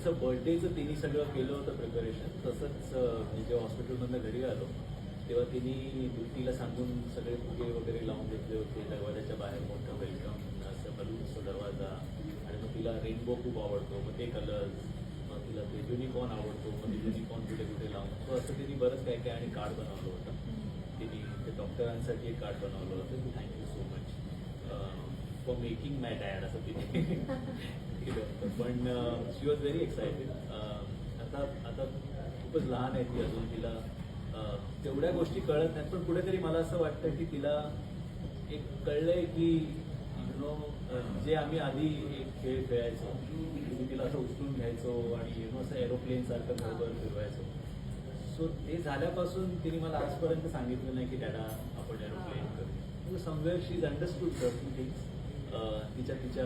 तिचं बर्थडेचं तिने सगळं केलं होतं प्रिपरेशन. तसंच मी जेव्हा हॉस्पिटलमधनं घरी आलो तेव्हा तिने दुट्टीला सांगून सगळे फुगे वगैरे लावून घेतले होते. दरवाजाच्या बाहेर मोठं वेलकम असं बलूनचा दरवाजा, आणि मग तिला रेनबो खूप आवडतो, मग ते कलर्स, मग तिला ते युनिकॉर्न आवडतो, मग ते युनिकॉर्न कुठे कुठे लावून, सो असं तिने बरंच काय काय आणि कार्ड बनवलं होतं. तिने ते डॉक्टरांसाठी एक कार्ड बनवलं होतं की thank you so much for making my dad, असं तिने केलं होतं. पण शी वॉज व्हेरी एक्सायटेड. आता खूपच लहान आहे ती अजून, तिला तेवढ्या गोष्टी कळत नाहीत, पण कुठेतरी मला असं वाटतं की तिला एक कळलंय की यु नो जे आम्ही आधी एक खेळ खेळायचो, मी तिला असं उचलून घ्यायचो आणि यु नो असं एरोप्लेन सारखं घरभर फिरवायचो. सो ते झाल्यापासून तिने मला आजपर्यंत सांगितलं नाही की डॅडा आपण एरोप्लेन करू. Somewhere she is understood certain things. तिच्या